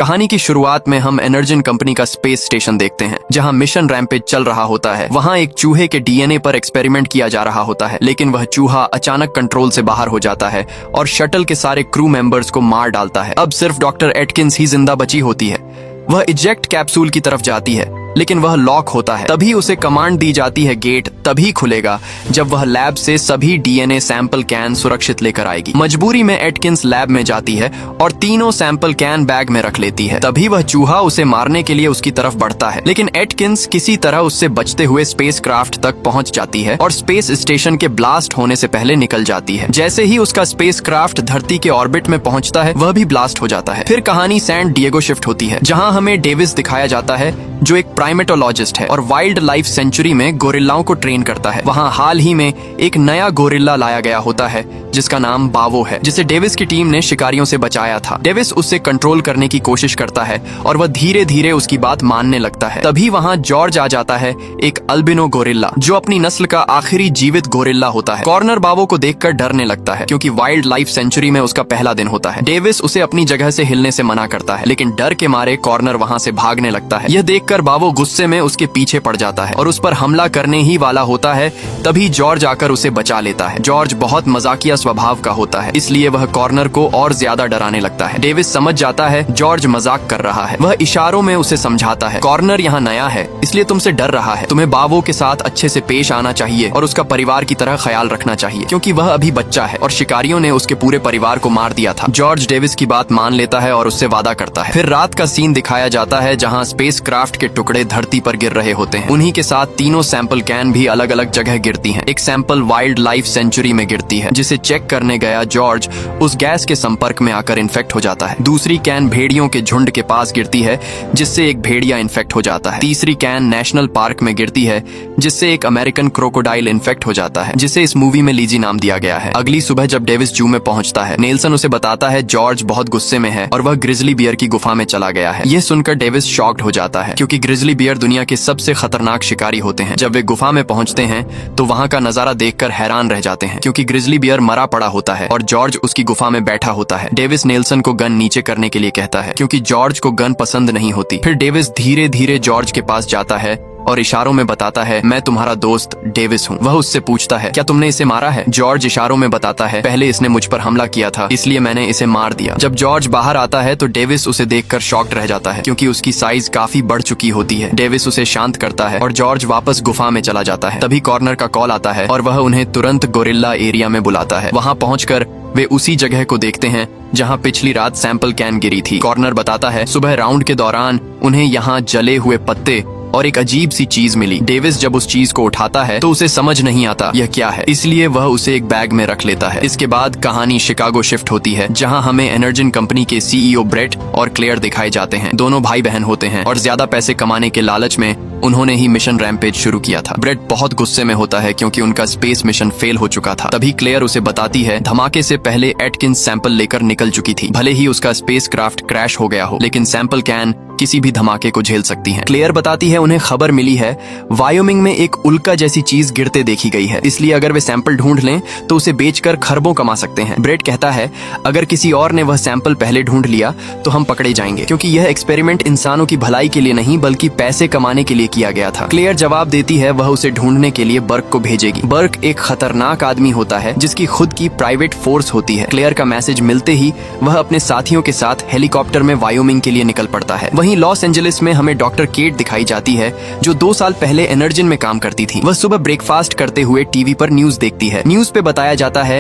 कहानी की शुरुआत में हम एनर्जिन कंपनी का स्पेस स्टेशन देखते हैं, जहां मिशन रैम्पेज चल रहा होता है। वहां एक चूहे के डीएनए पर एक्सपेरिमेंट किया जा रहा होता है, लेकिन वह चूहा अचानक कंट्रोल से बाहर हो जाता है और शटल के सारे क्रू मेंबर्स को मार डालता है। अब सिर्फ डॉक्टर एटकिंस ही जिंदा बची होती है। वह इजेक्ट कैप्सूल की तरफ जाती है, लेकिन वह लॉक होता है। तभी उसे कमांड दी जाती है गेट तभी खुलेगा जब वह लैब से सभी डीएनए सैंपल कैन सुरक्षित लेकर आएगी। मजबूरी में एटकिंस लैब में जाती है और तीनों सैंपल कैन बैग में रख लेती है। तभी वह चूहा उसे मारने के लिए उसकी तरफ बढ़ता है, लेकिन एटकिंस किसी तरह उससे बचते हुए स्पेसक्राफ्ट तक पहुंच जाती है और स्पेस स्टेशन के ब्लास्ट होने से पहले निकल जाती है। जैसे ही उसका स्पेसक्राफ्ट धरती के ऑर्बिट में पहुंचता है, वह भी ब्लास्ट हो जाता है। फिर कहानी सैन डिएगो शिफ्ट होती है, जहाँ हमें डेविस दिखाया जाता है, जो एक प्राइमेटोलॉजिस्ट है और वाइल्ड लाइफ सेंचुरी में गोरिल्लाओं को ट्रेन करता है। वहाँ हाल ही में एक नया गोरिल्ला लाया गया होता है जिसका नाम बावो है, जिसे डेविस की टीम ने शिकारियों से बचाया था। डेविस उससे कंट्रोल करने की कोशिश करता है और वह धीरे धीरे उसकी बात मानने लगता है। तभी वहाँ जॉर्ज आ जाता है, एक अल्बिनो गोरिल्ला जो अपनी नस्ल का आखिरी जीवित गोरिल्ला होता है। कॉर्नर बावो को देखकर डरने लगता है क्योंकि वाइल्ड लाइफ सेंचुरी में उसका पहला दिन होता है। डेविस उसे अपनी जगह से हिलने से मना करता है, लेकिन डर के मारे कॉर्नर वहाँ से भागने लगता है। यह देखकर बावो गुस्से में उसके पीछे पड़ जाता है और उस पर हमला करने ही वाला होता है। तभी जॉर्ज आकर उसे बचा लेता है। जॉर्ज बहुत मजाकिया स्वभाव का होता है, इसलिए वह कॉर्नर को और ज्यादा डराने लगता है। डेविस समझ जाता है जॉर्ज मजाक कर रहा है। वह इशारों में उसे समझाता है, कॉर्नर यहाँ नया है इसलिए तुमसे डर रहा है। तुम्हें बावो के साथ अच्छे से पेश आना चाहिए और उसका परिवार की तरह ख्याल रखना चाहिए, क्योंकि वह अभी बच्चा है और शिकारियों ने उसके पूरे परिवार को मार दिया था। जॉर्ज डेविस की बात मान लेता है और उससे वादा करता है। फिर रात का सीन दिखाया जाता है, जहाँ स्पेस क्राफ्ट के टुकड़े धरती पर गिर रहे होते हैं। उन्हीं के साथ तीनों सैंपल कैन भी अलग अलग जगह गिरती हैं। एक सैंपल वाइल्ड लाइफ सेंचुरी में गिरती है, जिसे चेक करने गया जॉर्ज उस गैस के संपर्क में आकर इन्फेक्ट हो जाता है। दूसरी कैन भेड़ियों के झुंड के पास गिरती है, जिससे एक भेड़िया इन्फेक्ट हो जाता है। तीसरी कैन नेशनल पार्क में गिरती है, जिससे एक अमेरिकन क्रोकोडाइल इन्फेक्ट हो जाता है, जिसे इस मूवी में लीजी नाम दिया गया है। अगली सुबह जब डेविस जू में पहुंचता है, नेल्सन उसे बताता है जॉर्ज बहुत गुस्से में है और वह ग्रिजली बियर की गुफा में चला गया है। यह सुनकर डेविस शॉक्ड हो जाता है, क्योंकि ग्रिजली बियर दुनिया के सबसे खतरनाक शिकारी होते हैं। जब वे गुफा में पहुंचते हैं तो वहां का नजारा देखकर हैरान रह जाते हैं, क्योंकि ग्रिजली बियर मरा पड़ा होता है और जॉर्ज उसकी गुफा में बैठा होता है। डेविस नेल्सन को गन नीचे करने के लिए कहता है, क्योंकि जॉर्ज को गन पसंद नहीं होती। फिर डेविस धीरे धीरे जॉर्ज के पास जाता है और इशारों में बताता है, मैं तुम्हारा दोस्त डेविस हूँ। वह उससे पूछता है, क्या तुमने इसे मारा है? जॉर्ज इशारों में बताता है, पहले इसने मुझ पर हमला किया था, इसलिए मैंने इसे मार दिया। जब जॉर्ज बाहर आता है तो डेविस उसे देखकर शॉक्ड रह जाता है, क्योंकि उसकी साइज काफी बढ़ चुकी होती है। डेविस उसे शांत करता है और जॉर्ज वापस गुफा में चला जाता है। तभी कॉर्नर का कॉल आता है और वह उन्हें तुरंत गोरिल्ला एरिया में बुलाता है। वहाँ पहुंचकर वे उसी जगह को देखते हैं जहां पिछली रात सैंपल कैन गिरी थी। कॉर्नर बताता है, सुबह राउंड के दौरान उन्हें यहाँ जले हुए पत्ते और एक अजीब सी चीज मिली। डेविस जब उस चीज को उठाता है तो उसे समझ नहीं आता यह क्या है, इसलिए वह उसे एक बैग में रख लेता है। इसके बाद कहानी शिकागो शिफ्ट होती है, जहां हमें एनर्जिन कंपनी के सीईओ ब्रेट और क्लेयर दिखाए जाते हैं। दोनों भाई बहन होते हैं और ज्यादा पैसे कमाने के लालच में उन्होंने ही मिशन रैम्पेज शुरू किया था। ब्रेट बहुत गुस्से में होता है क्योंकि उनका स्पेस मिशन फेल हो चुका था। तभी क्लेयर उसे बताती है, धमाके से पहले एटकिंस सैंपल लेकर निकल चुकी थी। भले ही उसका स्पेसक्राफ्ट क्रैश हो गया हो, लेकिन सैंपल कैन किसी भी धमाके को झेल सकती हैं। क्लेयर बताती है, उन्हें खबर मिली है वायोमिंग में एक उल्का जैसी चीज गिरते देखी गई है, इसलिए अगर वे सैंपल ढूंढ लें तो उसे बेचकर खरबों कमा सकते हैं। ब्रेट कहता है, अगर किसी और ने वह सैंपल पहले ढूंढ लिया तो हम पकड़े जाएंगे, क्योंकि यह एक्सपेरिमेंट इंसानों की भलाई के लिए नहीं बल्कि पैसे कमाने के लिए किया गया था। क्लेयर जवाब देती है, वह उसे ढूंढने के लिए बर्क को भेजेगी। बर्क एक खतरनाक आदमी होता है जिसकी खुद की प्राइवेट फोर्स होती है। क्लेयर का मैसेज मिलते ही वह अपने साथियों के साथ हेलीकॉप्टर में वायोमिंग के लिए निकल पड़ता है। वहीं लॉस एंजलिस में हमें डॉक्टर केट दिखाई जाती है, जो 2 साल पहले एनर्जिन में काम करती थी। वह सुबह ब्रेकफास्ट करते हुए टीवी पर न्यूज देखती है। न्यूज पे बताया जाता है,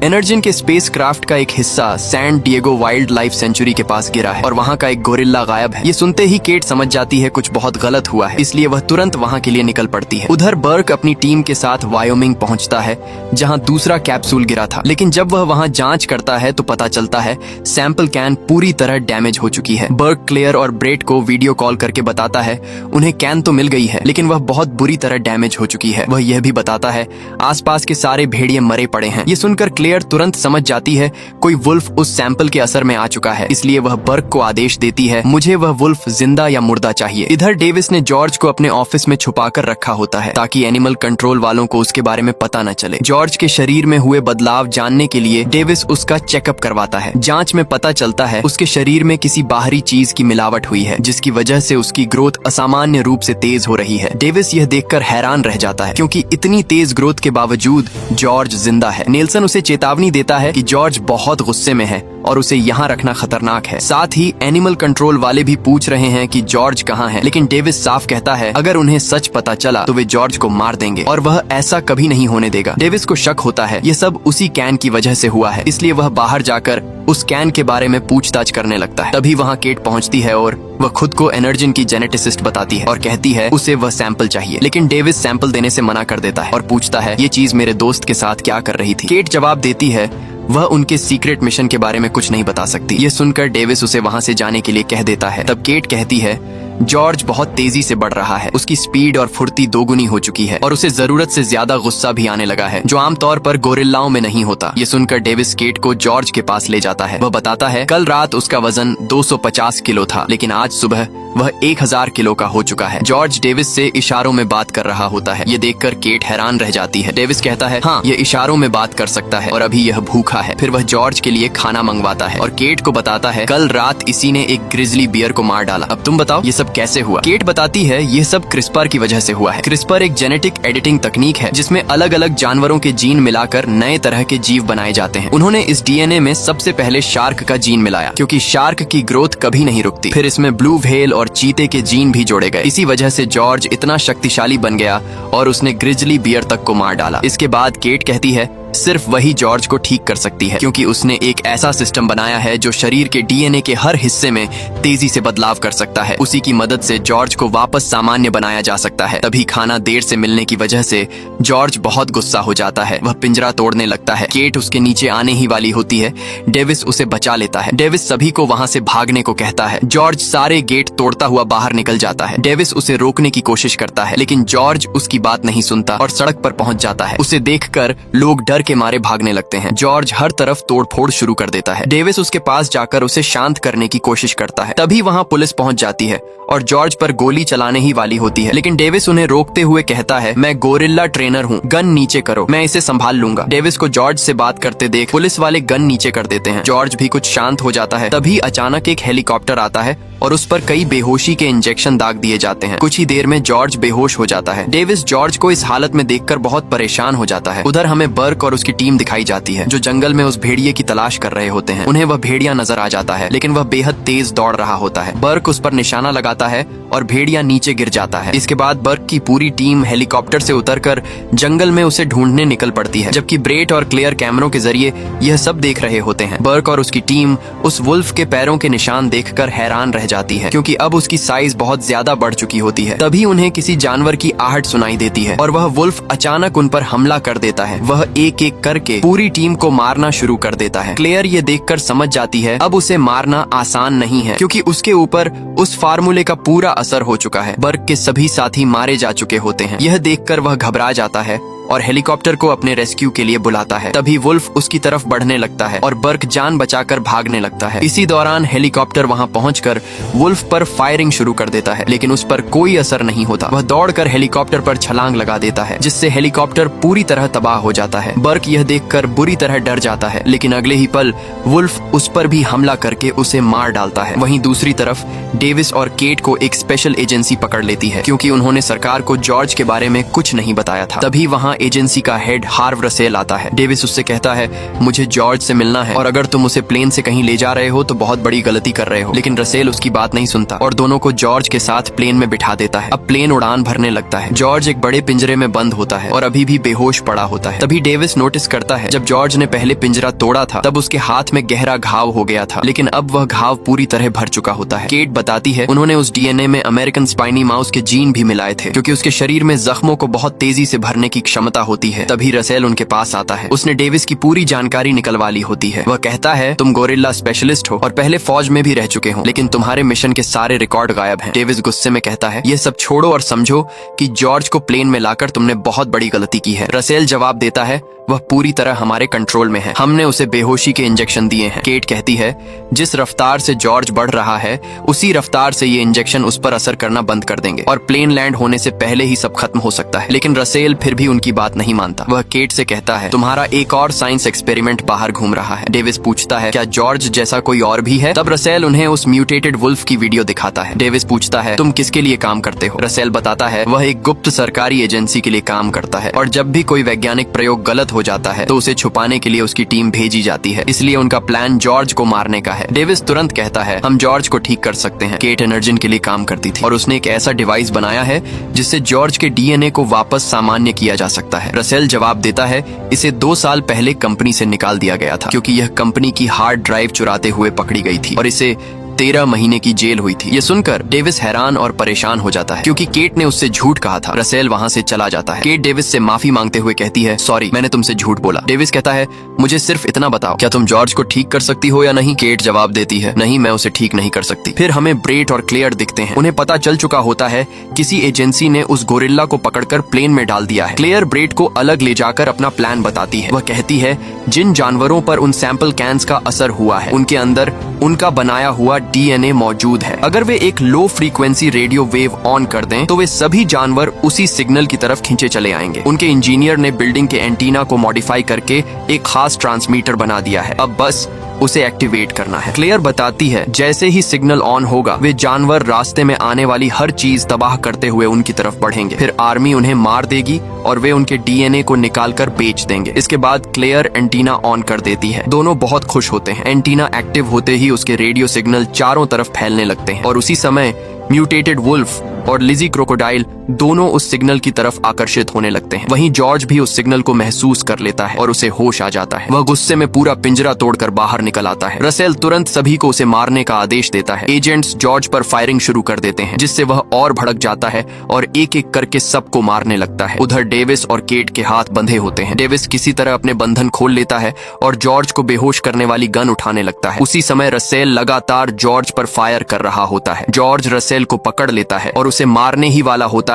एनर्जिन के स्पेसक्राफ्ट का एक हिस्सा San Diego wildlife sanctuary के पास गिरा है और वहाँ का एक गोरिल्ला गायब है। ये सुनते ही केट समझ जाती है कुछ बहुत गलत हुआ है, इसलिए वह तुरंत वहाँ के लिए निकल पड़ती है। उधर बर्क अपनी टीम के साथ वायोमिंग पहुँचता है, जहाँ दूसरा कैप्सूल गिरा था, लेकिन जब वह वहाँ जांच करता है तो पता चलता है सैंपल कैन पूरी तरह डैमेज हो चुकी है। बर्क क्लेयर और ब्रेट को वीडियो कॉल करके बताता है, उन्हें कैन तो मिल गई है लेकिन वह बहुत बुरी तरह डैमेज हो चुकी है। वह यह भी बताता है, आसपास के सारे भेड़िए मरे पड़े हैं। ये सुनकर क्लेयर तुरंत समझ जाती है कोई वुल्फ उस सैंपल के असर में आ चुका है, इसलिए वह बर्क को आदेश देती है मुझे वह वुल्फ जिंदा या मुर्दा चाहिए। इधर डेविस ने जॉर्ज को अपने ऑफिस में छुपा कर रखा होता है ताकि एनिमल कंट्रोल वालों को उसके बारे में पता न चले। जॉर्ज के शरीर में हुए बदलाव जानने के लिए डेविस उसका चेकअप करवाता है। जांच में पता चलता है उसके शरीर में किसी बाहरी चीज की मिलावट हुई है, जिसकी वजह से उसकी ग्रोथ असामान्य रूप से तेज हो रही है। डेविस यह देखकर हैरान रह जाता है क्योंकि इतनी तेज ग्रोथ के बावजूद जॉर्ज जिंदा है। नेल्सन उसे चेतावनी देता है कि जॉर्ज बहुत गुस्से में है और उसे यहाँ रखना खतरनाक है। साथ ही एनिमल कंट्रोल वाले भी पूछ रहे हैं कि जॉर्ज कहाँ है, लेकिन डेविस साफ कहता है अगर उन्हें सच पता चला तो वे जॉर्ज को मार देंगे और वह ऐसा कभी नहीं होने देगा। डेविस को शक होता है ये सब उसी कैन की वजह से हुआ है, इसलिए वह बाहर जाकर उस कैन के बारे में पूछताछ करने लगता है। तभी वहाँ केट पहुँचती है और वह खुद को एनर्जिन की जेनेटिसिस्ट बताती है और कहती है उसे वह सैंपल चाहिए, लेकिन डेविस सैंपल देने से मना कर देता है और पूछता है ये चीज मेरे दोस्त के साथ क्या कर रही थी। केट जवाब देती है वह उनके सीक्रेट मिशन के बारे में कुछ नहीं बता सकती। ये सुनकर डेविस उसे वहाँ से जाने के लिए कह देता है। तब केट कहती है जॉर्ज बहुत तेजी से बढ़ रहा है, उसकी स्पीड और फुर्ती दोगुनी हो चुकी है और उसे जरूरत से ज्यादा गुस्सा भी आने लगा है, जो आमतौर पर गोरिल्लाओं में नहीं होता। ये सुनकर डेविस केट को जॉर्ज के पास ले जाता है। वह बताता है कल रात उसका वजन 250 किलो था, लेकिन आज सुबह वह 1000 किलो का हो चुका है। जॉर्ज डेविस से इशारों में बात कर रहा होता है। ये देखकर केट हैरान रह जाती है। डेविस कहता है हाँ, ये इशारों में बात कर सकता है और अभी यह भूखा है। फिर वह जॉर्ज के लिए खाना मंगवाता है और केट को बताता है कल रात इसी ने एक ग्रिजली बियर को मार डाला। अब तुम बताओ ये सब कैसे हुआ। केट बताती है ये सब क्रिस्पर की वजह से हुआ है। क्रिस्पर एक जेनेटिक एडिटिंग तकनीक है जिसमें अलग अलग जानवरों के जीन मिलाकर नए तरह के जीव बनाए जाते हैं। उन्होंने इस डीएनए में सबसे पहले शार्क का जीन मिलाया क्योंकि शार्क की ग्रोथ कभी नहीं रुकती। फिर इसमें ब्लू व्हेल और चीते के जीन भी जोड़े गए। इसी वजह से जॉर्ज इतना शक्तिशाली बन गया और उसने ग्रिजली बियर तक को मार डाला। इसके बाद केट कहती है सिर्फ वही जॉर्ज को ठीक कर सकती है क्योंकि उसने एक ऐसा सिस्टम बनाया है जो शरीर के डीएनए के हर हिस्से में तेजी से बदलाव कर सकता है। उसी की मदद से जॉर्ज को वापस सामान्य बनाया जा सकता है। तभी खाना देर से मिलने की वजह से जॉर्ज बहुत गुस्सा हो जाता है। वह पिंजरा तोड़ने लगता है। केट उसके नीचे आने ही वाली होती है। डेविस उसे बचा लेता है। डेविस सभी को वहाँ से भागने को कहता है। जॉर्ज सारे गेट तोड़ता हुआ बाहर निकल जाता है। डेविस उसे रोकने की कोशिश करता है, लेकिन जॉर्ज उसकी बात नहीं सुनता और सड़क पर पहुंच जाता है। उसे देखकर लोग डर के मारे भागने लगते हैं। जॉर्ज हर तरफ तोड़फोड़ शुरू कर देता है। डेविस उसके पास जाकर उसे शांत करने की कोशिश करता है। तभी वहाँ पुलिस पहुंच जाती है और जॉर्ज पर गोली चलाने ही वाली होती है, लेकिन डेविस उन्हें रोकते हुए कहता है मैं गोरिल्ला ट्रेनर हूँ, गन नीचे करो, मैं इसे संभाल लूंगा। डेविस को जॉर्ज से बात करते देख पुलिस वाले गन नीचे कर देते हैं। जॉर्ज भी कुछ शांत हो जाता है। तभी अचानक एक हेलीकॉप्टर आता है और उस पर कई बेहोशी के इंजेक्शन दाग दिए जाते हैं। कुछ ही देर में जॉर्ज बेहोश हो जाता है। डेविस जॉर्ज को इस हालत में देखकर बहुत परेशान हो जाता है। उधर हमें बर्क और उसकी टीम दिखाई जाती है जो जंगल में उस भेड़िए की तलाश कर रहे होते हैं। उन्हें वह भेड़िया नजर आ जाता है, लेकिन वह बेहद तेज दौड़ रहा होता है। बर्क उस पर निशाना लगाता है और भेड़िया नीचे गिर जाता है। इसके बाद बर्क की पूरी टीम हेलीकॉप्टर से उतरकर जंगल में उसे ढूंढने निकल पड़ती है, जबकि ब्रेट और क्लेयर कैमरों के जरिए यह सब देख रहे होते हैं। बर्क और उसकी टीम उस वुल्फ के पैरों के निशान देखकर हैरान रह जाती है क्योंकि अब उसकी साइज बहुत ज्यादा बढ़ चुकी होती है। तभी उन्हें किसी जानवर की आहट सुनाई देती है और वह वुल्फ अचानक उन पर हमला कर देता है। वह एक एक करके पूरी टीम को मारना शुरू कर देता है। क्लेयर ये देखकर समझ जाती है अब उसे मारना आसान नहीं है क्योंकि उसके ऊपर उस फार्मूले का पूरा असर हो चुका है। बर्क के सभी साथी मारे जा चुके होते हैं। यह देखकर वह घबरा जाता है और हेलीकॉप्टर को अपने रेस्क्यू के लिए बुलाता है। तभी वुल्फ उसकी तरफ बढ़ने लगता है और बर्क जान बचाकर भागने लगता है। इसी दौरान हेलीकॉप्टर वहां पहुंचकर वुल्फ पर फायरिंग शुरू कर देता है, लेकिन उस पर कोई असर नहीं होता। वह दौड़कर हेलीकॉप्टर पर छलांग लगा देता है, जिससे हेलीकॉप्टर पूरी तरह तबाह हो जाता है। बर्क यह देखकर बुरी तरह डर जाता है, लेकिन अगले ही पल वुल्फ उस पर भी हमला करके उसे मार डालता है। वहीं दूसरी तरफ डेविस और केट को एक स्पेशल एजेंसी पकड़ लेती है क्योंकि उन्होंने सरकार को जॉर्ज के बारे में कुछ नहीं बताया था। तभी वहाँ एजेंसी का हेड हार्व रसेल आता है। डेविस उससे कहता है मुझे जॉर्ज से मिलना है और अगर तुम उसे प्लेन से कहीं ले जा रहे हो तो बहुत बड़ी गलती कर रहे हो। लेकिन रसेल उसकी बात नहीं सुनता और दोनों को जॉर्ज के साथ प्लेन में बिठा देता है। अब प्लेन उड़ान भरने लगता है। जॉर्ज एक बड़े पिंजरे में बंद होता है और अभी भी बेहोश पड़ा होता है। तभी डेविस नोटिस करता है जब जॉर्ज ने पहले पिंजरा तोड़ा था तब उसके हाथ में गहरा घाव हो गया था, लेकिन अब वह घाव पूरी तरह भर चुका होता है। केट बताती है उन्होंने उस डीएनए में अमेरिकन स्पाइनी माउस के जीन भी मिलाए थे क्योंकि उसके शरीर में जख्मों को बहुत तेजी से भरने की क्षमता होती है। तभी रसेल उनके पास आता है। उसने डेविस की पूरी जानकारी निकलवा ली होती है। वह कहता है तुम गोरिल्ला स्पेशलिस्ट हो और पहले फौज में भी रह चुके हो, लेकिन तुम्हारे मिशन के सारे रिकॉर्ड गायब हैं। डेविस गुस्से में कहता है ये सब छोड़ो और समझो कि जॉर्ज को प्लेन में लाकर तुमने बहुत बड़ी गलती की है। रसेल जवाब देता है वह पूरी तरह हमारे कंट्रोल में है। हमने उसे बेहोशी के इंजेक्शन दिए हैं। केट कहती है, जिस रफ्तार से जॉर्ज बढ़ रहा है उसी रफ्तार से ये इंजेक्शन उस पर असर करना बंद कर देंगे और प्लेन लैंड होने से पहले ही सब खत्म हो सकता है। लेकिन रसेल फिर भी उनकी बात नहीं मानता। वह केट से कहता है, तुम्हारा एक और साइंस एक्सपेरिमेंट बाहर घूम रहा है। डेविस पूछता है, क्या जॉर्ज जैसा कोई और भी है? तब रसेल उन्हें उस म्यूटेटेड वुल्फ की वीडियो दिखाता है। डेविस पूछता है, तुम किसके लिए काम करते हो? रसेल बताता है, वह एक गुप्त सरकारी एजेंसी के लिए काम करता है और जब भी कोई वैज्ञानिक प्रयोग गलत हो जाता है तो उसे छुपाने के लिए उसकी टीम भेजी जाती है। इसलिए उनका प्लान जॉर्ज को मारने का है। डेविस तुरंत कहता है, हम जॉर्ज को ठीक कर सकते हैं। केट एनर्जिन के लिए काम करती थी और उसने एक ऐसा डिवाइस बनाया है जिससे जॉर्ज के डीएनए को वापस सामान्य किया जा सकता है। रसेल जवाब देता है, इसे 2 साल पहले कंपनी से निकाल दिया गया था क्योंकि यह कंपनी की हार्ड ड्राइव चुराते हुए पकड़ी गई थी और इसे 13 महीने की जेल हुई थी। ये सुनकर डेविस हैरान और परेशान हो जाता है क्योंकि केट ने उससे झूठ कहा था। रसेल वहाँ से चला जाता है। केट डेविस से माफी मांगते हुए कहती है, सॉरी, मैंने तुमसे झूठ बोला। डेविस कहता है, मुझे सिर्फ इतना बताओ, क्या तुम जॉर्ज को ठीक कर सकती हो या नहीं? केट जवाब देती है, नहीं, मैं उसे ठीक नहीं कर सकती। फिर हमें ब्रेट और क्लेयर दिखते हैं। उन्हें पता चल चुका होता है किसी एजेंसी ने उस गोरिल्ला को पकड़कर प्लेन में डाल दिया है। क्लेयर ब्रेट को अलग ले जाकर अपना प्लान बताती है। वह कहती है, जिन जानवरों पर उन सैंपल कैंस का असर हुआ है उनके अंदर उनका बनाया हुआ डीएनए मौजूद है। अगर वे एक low frequency radio wave on कर दें तो वे सभी जानवर उसी सिग्नल की तरफ खींचे चले आएंगे। उनके इंजीनियर ने बिल्डिंग के एंटीना को मॉडिफाई करके एक खास ट्रांसमीटर बना दिया है, अब बस उसे एक्टिवेट करना है। क्लेयर बताती है, जैसे ही सिग्नल ऑन होगा वे जानवर रास्ते में आने वाली हर चीज तबाह करते हुए उनकी तरफ बढ़ेंगे। फिर आर्मी उन्हें मार देगी और वे उनके डीएनए को निकालकर बेच देंगे। इसके बाद क्लेयर एंटीना ऑन कर देती है। दोनों बहुत खुश होते हैं। एंटीना एक्टिव होते ही उसके रेडियो सिग्नल चारों तरफ फैलने लगते हैं और उसी समय म्यूटेटेड वुल्फ और लिजी क्रोकोडाइल दोनों उस सिग्नल की तरफ आकर्षित होने लगते हैं। वहीं जॉर्ज भी उस सिग्नल को महसूस कर लेता है और उसे होश आ जाता है। वह गुस्से में पूरा पिंजरा तोड़कर बाहर निकल आता है। रसेल तुरंत सभी को उसे मारने का आदेश देता है। एजेंट्स जॉर्ज पर फायरिंग शुरू कर देते हैं जिससे वह और भड़क जाता है और एक एक करके सबको मारने लगता है। उधर डेविस और केट के हाथ बंधे होते हैं। डेविस किसी तरह अपने बंधन खोल लेता है और जॉर्ज को बेहोश करने वाली गन उठाने लगता है। उसी समय रसेल लगातार जॉर्ज पर फायर कर रहा होता है। जॉर्ज रसेल को पकड़ लेता है और उसे मारने ही वाला होता है।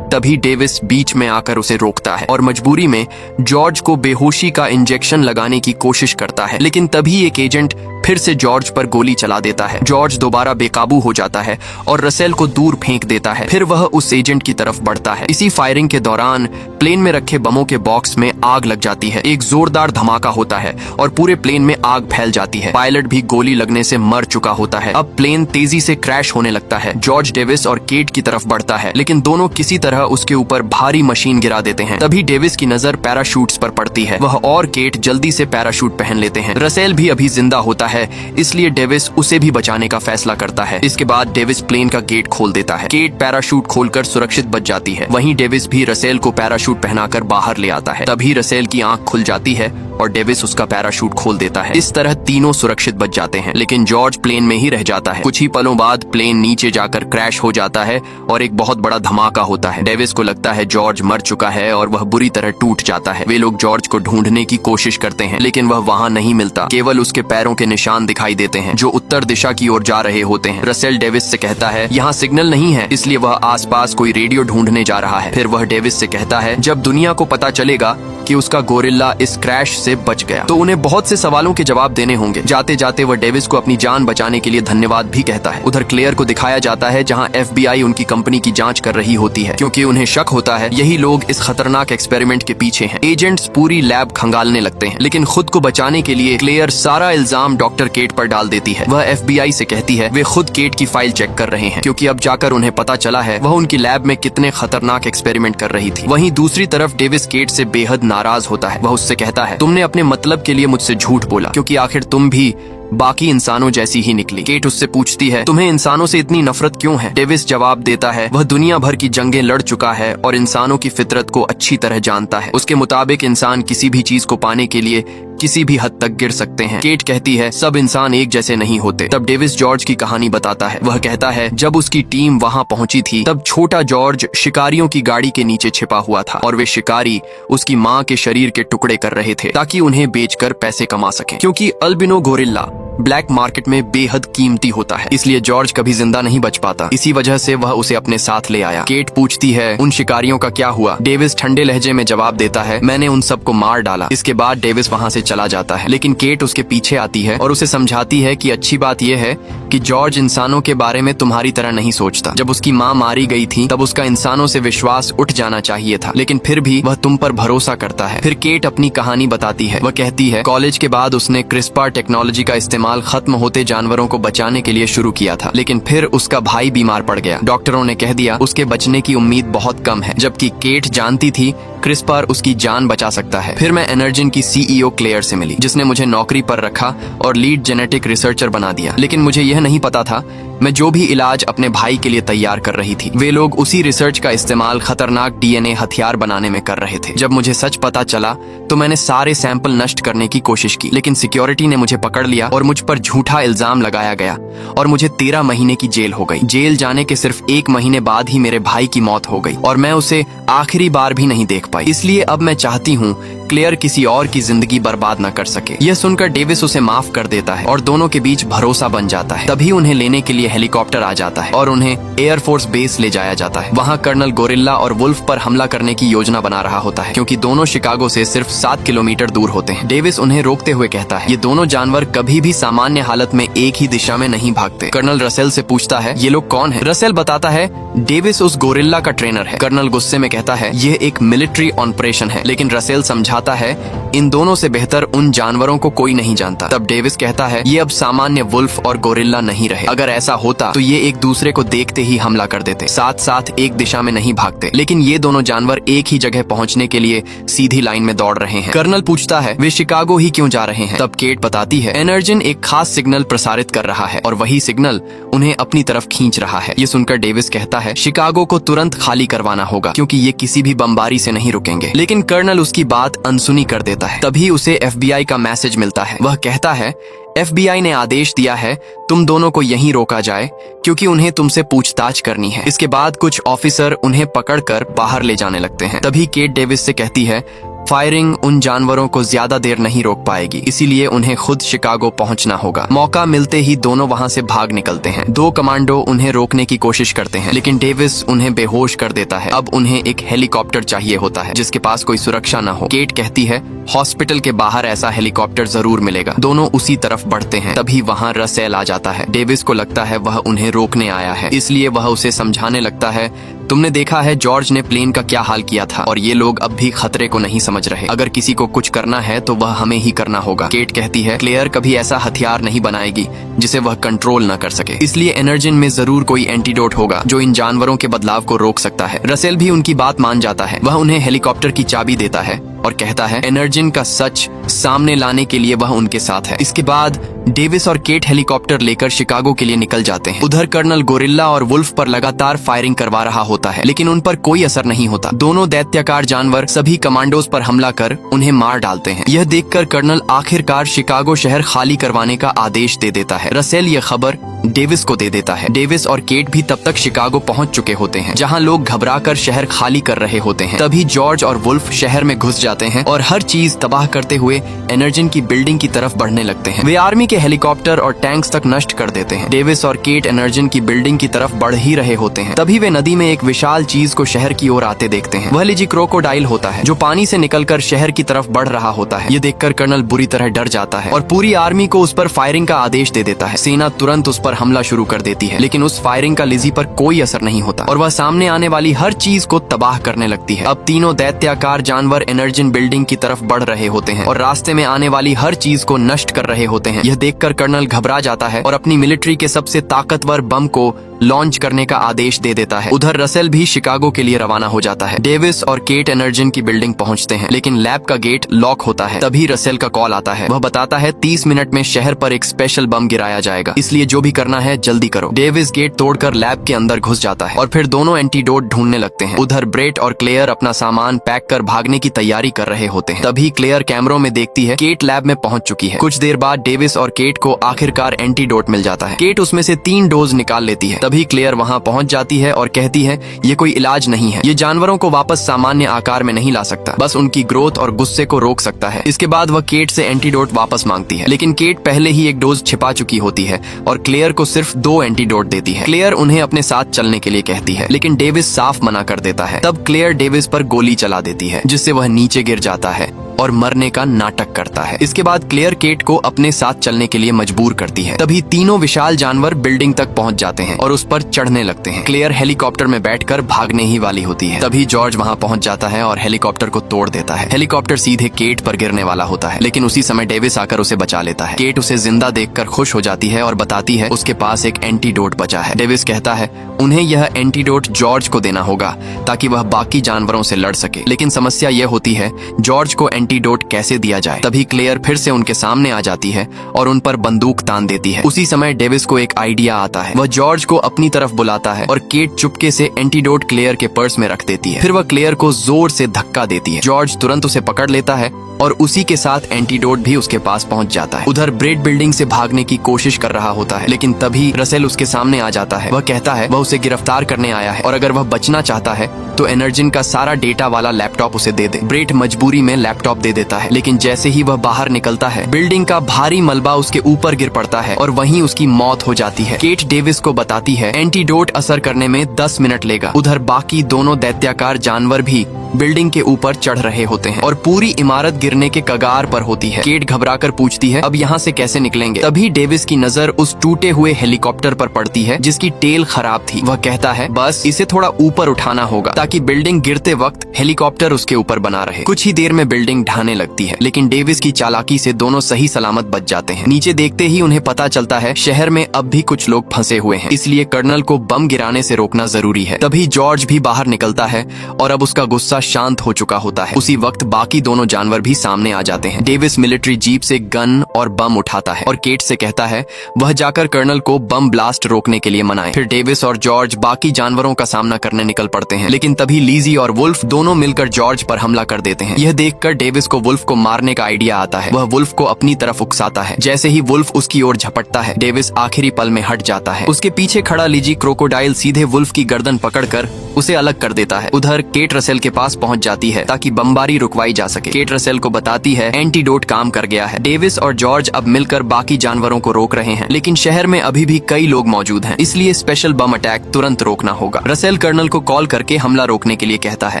तभी डेविस बीच में आकर उसे रोकता है और मजबूरी में जॉर्ज को बेहोशी का इंजेक्शन लगाने की कोशिश करता है। लेकिन तभी एक एजेंट फिर से जॉर्ज पर गोली चला देता है। जॉर्ज दोबारा बेकाबू हो जाता है और रसेल को दूर फेंक देता है। फिर वह उस एजेंट की तरफ बढ़ता है। इसी फायरिंग के दौरान प्लेन में रखे बमों के बॉक्स में आग लग जाती है। एक जोरदार धमाका होता है और पूरे प्लेन में आग फैल जाती है। पायलट भी गोली लगने से मर चुका होता है। अब प्लेन तेजी से क्रैश होने लगता है। जॉर्ज डेविस और केट की तरफ बढ़ता है लेकिन दोनों किसी तरह उसके ऊपर भारी मशीन गिरा देते हैं। तभी डेविस की नजर पैराशूट्स पर पड़ती है। वह और केट जल्दी से पैराशूट पहन लेते हैं। रसेल भी अभी जिंदा होता है इसलिए डेविस उसे भी बचाने का फैसला करता है। इसके बाद डेविस प्लेन का गेट खोल देता है। केट पैराशूट खोलकर सुरक्षित बच जाती है। वहीं डेविस भी रसेल को पैराशूट पहनाकर बाहर ले आता है। तभी रसेल की आंख खुल जाती है और डेविस उसका पैराशूट खोल देता है। इस तरह तीनों सुरक्षित बच जाते हैं लेकिन जॉर्ज प्लेन में ही रह जाता है। कुछ ही पलों बाद प्लेन नीचे जाकर क्रैश हो जाता है और एक बहुत बड़ा धमाका होता है। डेविस को लगता है जॉर्ज मर चुका है और वह बुरी तरह टूट जाता है। वे लोग जॉर्ज को ढूंढने की कोशिश करते हैं लेकिन वह वहाँ नहीं मिलता। केवल उसके पैरों के निशान दिखाई देते हैं जो उत्तर दिशा की ओर जा रहे होते हैं। रसेल डेविस से कहता है, यहाँ सिग्नल नहीं है इसलिए वह आसपास कोई रेडियो ढूंढने जा रहा है। फिर वह डेविस से कहता है, जब दुनिया को पता चलेगा कि उसका गोरिल्ला इस क्रैश से बच गया तो उन्हें बहुत से सवालों के जवाब देने होंगे। जाते जाते वह डेविस को अपनी जान बचाने के लिए धन्यवाद भी कहता है। उधर क्लेयर को दिखाया जाता है जहां FBI उनकी कंपनी की जांच कर रही होती है क्योंकि उन्हें शक होता है यही लोग इस खतरनाक एक्सपेरिमेंट के पीछे हैं। एजेंट्स पूरी लैब खंगालने लगते हैं लेकिन खुद को बचाने के लिए क्लेयर सारा इल्जाम डॉक्टर केट पर डाल देती है। वह FBI से कहती है वे खुद केट की फाइल चेक कर रहे हैं क्योंकि अब जाकर उन्हें पता चला है वह उनकी लैब में कितने खतरनाक एक्सपेरिमेंट कर रही थी। वहीं दूसरी तरफ डेविस केट से बेहद नाराज होता है। वह उससे कहता है, तुमने अपने मतलब के लिए मुझसे झूठ बोला क्योंकि आखिर तुम भी बाकी इंसानों जैसी ही निकली। केट उससे पूछती है, तुम्हें इंसानों से इतनी नफरत क्यों है? डेविस जवाब देता है, वह दुनिया भर की जंगें लड़ चुका है और इंसानों की फितरत को अच्छी तरह जानता है। उसके मुताबिक इंसान किसी भी चीज को पाने के लिए किसी भी हद तक गिर सकते हैं। केट कहती है, सब इंसान एक जैसे नहीं होते। तब डेविस जॉर्ज की कहानी बताता है। वह कहता है, जब उसकी टीम वहां पहुंची थी तब छोटा जॉर्ज शिकारियों की गाड़ी के नीचे छिपा हुआ था और वे शिकारी उसकी माँ के शरीर के टुकड़े कर रहे थे ताकि उन्हें बेचकर पैसे कमा सकें। क्योंकि अल्बिनो गोरिल्ला ब्लैक मार्केट में बेहद कीमती होता है, इसलिए जॉर्ज कभी जिंदा नहीं बच पाता। इसी वजह से वह उसे अपने साथ ले आया। केट पूछती है उन शिकारियों का क्या हुआ। डेविस ठंडे लहजे में जवाब देता है, मैंने उन सबको मार डाला। इसके बाद डेविस वहाँ से चला जाता है, लेकिन केट उसके पीछे आती है और उसे समझाती है कि अच्छी बात यह है कि जॉर्ज इंसानों के बारे में तुम्हारी तरह नहीं सोचता। जब उसकी माँ मारी गई थी तब उसका इंसानों से विश्वास उठ जाना चाहिए था, लेकिन फिर भी वह तुम पर भरोसा करता है। फिर केट अपनी कहानी बताती है। वह कहती है कॉलेज के बाद उसने क्रिस्पर टेक्नोलॉजी का इस्तेमाल खत्म होते जानवरों को बचाने के लिए शुरू किया था, लेकिन फिर उसका भाई बीमार पड़ गया। डॉक्टरों ने कह दिया उसके बचने की उम्मीद बहुत कम है, जबकि केट जानती थी क्रिस्पर उसकी जान बचा सकता है। फिर मैं एनर्जिन की सीईओ क्लेयर से मिली, जिसने मुझे नौकरी पर रखा और लीड जेनेटिक रिसर्चर बना दिया। लेकिन मुझे यह नहीं पता था मैं जो भी इलाज अपने भाई के लिए तैयार कर रही थी, वे लोग उसी रिसर्च का इस्तेमाल खतरनाक डीएनए हथियार बनाने में कर रहे थे। जब मुझे सच पता चला तो मैंने सारे सैंपल नष्ट करने की कोशिश की, लेकिन सिक्योरिटी ने मुझे पकड़ लिया और मुझ पर झूठा इल्जाम लगाया गया और मुझे 13 महीने की जेल हो गई। जेल जाने के सिर्फ 1 महीने बाद ही मेरे भाई की मौत हो गई और मैं उसे आखिरी बार भी नहीं देख पाई। इसलिए अब मैं चाहती हूँ क्लेयर किसी और की जिंदगी बर्बाद न कर सके। यह सुनकर डेविस उसे माफ कर देता है और दोनों के बीच भरोसा बन जाता है। तभी उन्हें लेने के लिए हेलीकॉप्टर आ जाता है और उन्हें एयरफोर्स बेस ले जाया जाता है। वहाँ कर्नल गोरिल्ला और वुल्फ पर हमला करने की योजना बना रहा होता है, क्योंकि दोनों शिकागो से सिर्फ 7 किलोमीटर दूर होते हैं। डेविस उन्हें रोकते हुए कहता है ये दोनों जानवर कभी भी सामान्य हालत में एक ही दिशा में नहीं भागते। कर्नल रसेल से पूछता है ये लोग कौन है। रसेल बताता है डेविस उस गोरिल्ला का ट्रेनर है। कर्नल गुस्से में कहता है यह एक मिलिट्री ऑपरेशन है, लेकिन रसेल समझाता है इन दोनों से बेहतर उन जानवरों को कोई नहीं जानता। तब डेविस कहता है ये अब सामान्य वुल्फ और गोरिल्ला नहीं रहे। अगर ऐसा होता तो ये एक दूसरे को देखते ही हमला कर देते, साथ साथ एक दिशा में नहीं भागते। लेकिन ये दोनों जानवर एक ही जगह पहुंचने के लिए सीधी लाइन में दौड़ रहे हैं। कर्नल पूछता है वे शिकागो ही क्यों जा रहे हैं। तब केट बताती है एनर्जिन एक खास सिग्नल प्रसारित कर रहा है और वही सिग्नल उन्हें अपनी तरफ खींच रहा है। ये सुनकर डेविस कहता है शिकागो को तुरंत खाली करवाना होगा, क्योंकि ये किसी भी बमबारी से नहीं रुकेंगे। लेकिन कर्नल उसकी बात अनसुनी कर देता है। तभी उसे एफबीआई का मैसेज मिलता है। वह कहता है एफबीआई ने आदेश दिया है तुम दोनों को यहीं रोका जाए, क्योंकि उन्हें तुमसे पूछताछ करनी है। इसके बाद कुछ ऑफिसर उन्हें पकड़कर बाहर ले जाने लगते हैं। तभी केट डेविस से कहती है फायरिंग उन जानवरों को ज्यादा देर नहीं रोक पाएगी, इसीलिए उन्हें खुद शिकागो पहुंचना होगा। मौका मिलते ही दोनों वहां से भाग निकलते हैं। 2 कमांडो उन्हें रोकने की कोशिश करते हैं, लेकिन डेविस उन्हें बेहोश कर देता है। अब उन्हें एक हेलीकॉप्टर चाहिए होता है जिसके पास कोई सुरक्षा न हो। केट कहती है हॉस्पिटल के बाहर ऐसा हेलीकॉप्टर जरूर मिलेगा। दोनों उसी तरफ बढ़ते हैं। तभी वहाँ रसेल आ जाता है। डेविस को लगता है वह उन्हें रोकने आया है, इसलिए वह उसे समझाने लगता है तुमने देखा है जॉर्ज ने प्लेन का क्या हाल किया था और ये लोग अब भी खतरे को नहीं समझ रहे। अगर किसी को कुछ करना है तो वह हमें ही करना होगा। केट कहती है क्लेयर कभी ऐसा हथियार नहीं बनाएगी जिसे वह कंट्रोल न कर सके, इसलिए एनर्जिन में जरूर कोई एंटीडोट होगा जो इन जानवरों के बदलाव को रोक सकता है। रसेल भी उनकी बात मान जाता है। वह उन्हें हेलीकॉप्टर की चाबी देता है और कहता है एनर्जिन का सच सामने लाने के लिए वह उनके साथ है। इसके बाद डेविस और केट हेलीकॉप्टर लेकर शिकागो के लिए निकल जाते हैं। उधर कर्नल गोरिल्ला और वुल्फ पर लगातार फायरिंग करवा रहा होता है, लेकिन उन पर कोई असर नहीं होता। दोनों दैत्याकार जानवर सभी कमांडोज पर हमला कर उन्हें मार डालते हैं। यह देखकर कर्नल आखिरकार शिकागो शहर खाली करवाने का आदेश दे देता है। रसेल यह खबर डेविस को दे देता है। डेविस और केट भी तब तक शिकागो पहुंच चुके होते हैं, जहां लोग घबराकर शहर खाली कर रहे होते हैं। तभी जॉर्ज और वुल्फ शहर में घुस जाते हैं और हर चीज तबाह करते हुए एनर्जिन की बिल्डिंग की तरफ बढ़ने लगते हैं। वे आर्मी के हेलीकॉप्टर और टैंक्स तक नष्ट कर देते हैं। डेविस और केट एनर्जिन की बिल्डिंग की तरफ बढ़ ही रहे होते हैं। तभी वे नदी में एक विशाल चीज को शहर की ओर आते देखते हैं। वह लिजी क्रोकोडाइल होता है जो पानी से निकलकर शहर की तरफ बढ़ रहा होता है। ये देखकर कर्नल बुरी तरह डर जाता है और पूरी आर्मी को उस पर फायरिंग का आदेश दे देता है। सेना तुरंत उस पर हमला शुरू कर देती है, लेकिन उस फायरिंग का लिजी पर कोई असर नहीं होता और वह सामने आने वाली हर चीज को तबाह करने लगती है। अब तीनों दैत्याकार जानवर एनर्जिन बिल्डिंग की तरफ बढ़ रहे होते हैं और रास्ते में आने वाली हर चीज को नष्ट कर रहे होते हैं। यह देखकर कर्नल घबरा जाता है और अपनी मिलिट्री के सबसे ताकतवर बम को लॉन्च करने का आदेश दे देता है। उधर रसेल भी शिकागो के लिए रवाना हो जाता है। डेविस और केट एनर्जिन की बिल्डिंग पहुंचते हैं, लेकिन लैब का गेट लॉक होता है। तभी रसेल का कॉल आता है। वह बताता है 30 मिनट में शहर पर एक स्पेशल बम गिराया जाएगा, इसलिए जो भी करना है जल्दी करो। डेविस गेट तोड़कर लैब के अंदर घुस जाता है और फिर दोनों एंटीडोट ढूंढने लगते हैं। उधर ब्रेट और क्लेयर अपना सामान पैक कर भागने की तैयारी कर रहे होते हैं। तभी क्लेयर कैमरों में देखती है केट लैब में पहुंच चुकी है। कुछ देर बाद डेविस और केट को आखिरकार एंटीडोट मिल जाता है। केट उसमें से 3 डोज निकाल लेती है। तभी क्लेयर वहाँ पहुँच जाती है और कहती है ये कोई इलाज नहीं है, ये जानवरों को वापस सामान्य आकार में नहीं ला सकता, बस उनकी ग्रोथ और गुस्से को रोक सकता है। इसके बाद वह केट से एंटीडोट वापस मांगती है, लेकिन केट पहले ही एक डोज छिपा चुकी होती है और क्लेयर को सिर्फ 2 एंटीडोट देती है। क्लेयर उन्हें अपने साथ चलने के लिए कहती है, लेकिन डेविस साफ मना कर देता है। तब क्लेयर डेविस पर गोली चला देती है, जिससे वह नीचे गिर जाता है और मरने का नाटक करता है। इसके बाद क्लेयर केट को अपने साथ चलने के लिए मजबूर करती है। तभी तीनों विशाल जानवर बिल्डिंग तक पहुंच जाते हैं और उस पर चढ़ने लगते हैं। क्लेयर हेलीकॉप्टर में बैठकर भागने ही वाली होती है। तभी जॉर्ज वहां पहुंच जाता है और हेलीकॉप्टर को तोड़ देता है। हेलीकॉप्टर सीधे केट पर गिरने वाला होता है, लेकिन उसी समय डेविस आकर उसे बचा लेता है। केट उसे जिंदा देखकर खुश हो जाती है और बताती है उसके पास एक एंटीडोट बचा है। डेविस कहता है उन्हें यह एंटीडोट जॉर्ज को देना होगा ताकि वह बाकी जानवरों से लड़ सके, लेकिन समस्या यह होती है जॉर्ज को एंटीडोट कैसे दिया जाए। तभी क्लेयर फिर से उनके सामने आ जाती है और उन पर बंदूक तान देती है। उसी समय डेविस को एक आइडिया आता है। वह जॉर्ज को अपनी तरफ बुलाता है और केट चुपके से एंटीडोट क्लेयर के पर्स में रख देती है। फिर वह क्लेयर को जोर से धक्का देती है। जॉर्ज तुरंत उसे पकड़ लेता है और उसी के साथ एंटीडोट भी उसके पास पहुंच जाता है। उधर ब्रेड बिल्डिंग से भागने की कोशिश कर रहा होता है, लेकिन तभी रसेल उसके सामने आ जाता है। वह कहता है वह उसे गिरफ्तार करने आया है और अगर वह बचना चाहता है तो एनर्जिन का सारा डेटा वाला लैपटॉप उसे दे दे। ब्रेड मजबूरी में लैपटॉप दे देता है, लेकिन जैसे ही वह बाहर निकलता है बिल्डिंग का भारी मलबा उसके ऊपर गिर पड़ता है और वहीं उसकी मौत हो जाती है। केट डेविस को बताती है एंटीडोट असर करने में 10 मिनट लेगा। उधर बाकी दोनों दैत्याकार जानवर भी बिल्डिंग के ऊपर चढ़ रहे होते हैं और पूरी इमारत गिरने के कगार पर होती है। केट घबराकर पूछती है अब यहाँ से कैसे निकलेंगे। तभी डेविस की नजर उस टूटे हुए हेलीकॉप्टर पर पड़ती है जिसकी टेल खराब थी। वह कहता है बस इसे थोड़ा ऊपर उठाना होगा ताकि बिल्डिंग गिरते वक्त हेलीकॉप्टर उसके ऊपर बना रहे। कुछ ही देर में बिल्डिंग ढहने लगती है, लेकिन डेविस की चालाकी से दोनों सही सलामत बच जाते हैं। नीचे देखते ही उन्हें पता चलता है शहर में अब भी कुछ लोग फंसे हुए हैं, इसलिए कर्नल को बम गिराने से रोकना जरूरी है। तभी जॉर्ज भी बाहर निकलता है और अब उसका गुस्सा शांत हो चुका होता है। उसी वक्त बाकी दोनों जानवर भी सामने आ जाते हैं। डेविस मिलिट्री जीप से गन और बम उठाता है और केट से कहता है वह जाकर कर्नल को बम ब्लास्ट रोकने के लिए मनाए। फिर डेविस और जॉर्ज बाकी जानवरों का सामना करने निकल पड़ते हैं, लेकिन तभी लीजी और वुल्फ दोनों मिलकर जॉर्ज पर हमला कर देते हैं। यह देखकर डेविस को वुल्फ को मारने का आइडिया आता है। वह वुल्फ को अपनी तरफ उकसाता है। जैसे ही वुल्फ उसकी ओर झपटता है डेविस आखिरी पल में हट जाता है। उसके पीछे खड़ा लीजी क्रोकोडाइल सीधे वुल्फ की गर्दन पकड़कर उसे अलग कर देता है। उधर केट रसेल के पास पहुंच जाती है ताकि बमबारी रुकवाई जा सके। केट रसेल को बताती है एंटीडोट काम कर गया है। डेविस और जॉर्ज अब मिलकर बाकी जानवरों को रोक रहे हैं, लेकिन शहर में अभी भी कई लोग मौजूद हैं, इसलिए स्पेशल बम अटैक तुरंत रोकना होगा। रसेल कर्नल को कॉल करके हमला रोकने के लिए कहता है,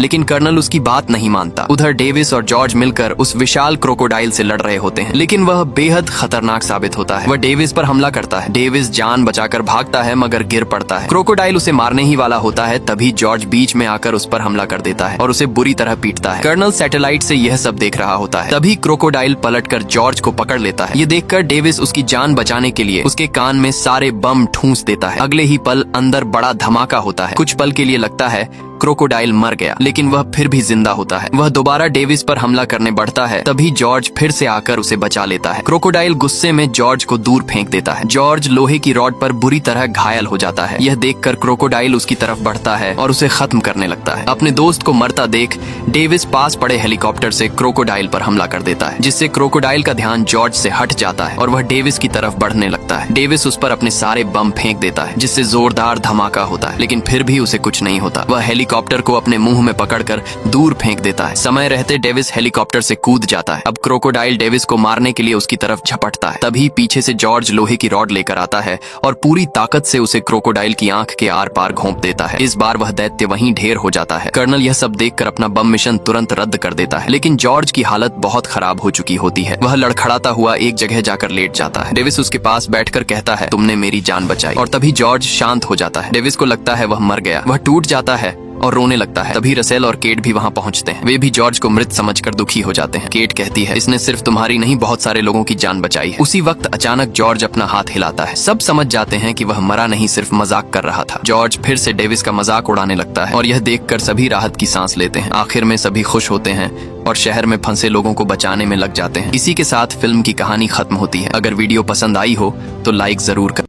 लेकिन कर्नल उसकी बात नहीं मानता। उधर डेविस और जॉर्ज मिलकर उस विशाल क्रोकोडाइल से लड़ रहे होते हैं, लेकिन वह बेहद खतरनाक साबित होता है। वह डेविस पर हमला करता है। डेविस जान बचाकर भागता है मगर गिर पड़ता है। क्रोकोडाइल उसे मारने ही वाला होता है, तभी जॉर्ज बीच में आकर उस पर हमला कर देता है और उसे बुरी तरह पीटता है। कर्नल सैटेलाइट से यह सब देख रहा होता है। तभी क्रोकोडाइल पलटकर जॉर्ज को पकड़ लेता है। ये देखकर डेविस उसकी जान बचाने के लिए उसके कान में सारे बम ठूंस देता है। अगले ही पल अंदर बड़ा धमाका होता है। कुछ पल के लिए लगता है क्रोकोडाइल मर गया, लेकिन वह फिर भी जिंदा होता है। वह दोबारा डेविस पर हमला करने बढ़ता है, तभी जॉर्ज फिर से आकर उसे बचा लेता है। क्रोकोडाइल गुस्से में जॉर्ज को दूर फेंक देता है। जॉर्ज लोहे की रॉड पर बुरी तरह घायल हो जाता है। यह देखकर क्रोकोडाइल उसकी तरफ बढ़ता है और उसे खत्म करने लगता है। अपने दोस्त को मरता देख डेविस पास पड़े हेलीकॉप्टर से क्रोकोडाइल पर हमला कर देता है, जिससे क्रोकोडाइल का ध्यान जॉर्ज से हट जाता है और वह डेविस की तरफ बढ़ने लगता है। डेविस उस पर अपने सारे बम फेंक देता है, जिससे जोरदार धमाका होता है, लेकिन फिर भी उसे कुछ नहीं होता। वह हेलीकॉप्टर को अपने मुंह में पकड़कर दूर फेंक देता है। समय रहते डेविस हेलीकॉप्टर से कूद जाता है। अब क्रोकोडाइल डेविस को मारने के लिए उसकी तरफ झपटता है। तभी पीछे से जॉर्ज लोहे की रॉड लेकर आता है और पूरी ताकत से उसे क्रोकोडाइल की आंख के आर पार घोंप देता है। इस बार वह दैत्य वहीं ढेर हो जाता है। कर्नल यह सब देखकर अपना बम मिशन तुरंत रद्द कर देता है, लेकिन जॉर्ज की हालत बहुत खराब हो चुकी होती है। वह लड़खड़ाता हुआ एक जगह जाकर लेट जाता है। डेविस उसके पास बैठकर कहता है तुमने मेरी जान बचाई, और तभी जॉर्ज शांत हो जाता है। डेविस को लगता है वह मर गया। वह टूट जाता है और रोने लगता है। तभी रसेल और केट भी वहां पहुंचते हैं। वे भी जॉर्ज को मृत समझकर दुखी हो जाते हैं। केट कहती है इसने सिर्फ तुम्हारी नहीं बहुत सारे लोगों की जान बचाई है। उसी वक्त अचानक जॉर्ज अपना हाथ हिलाता है। सब समझ जाते हैं कि वह मरा नहीं, सिर्फ मजाक कर रहा था। जॉर्ज फिर से डेविस का मजाक उड़ाने लगता है और यह देखकर सभी राहत की सांस लेते हैं। आखिर में सभी खुश होते हैं और शहर में फंसे लोगों को बचाने में लग जाते हैं। इसी के साथ फिल्म की कहानी खत्म होती है। अगर वीडियो पसंद आई हो तो लाइक जरूर करें।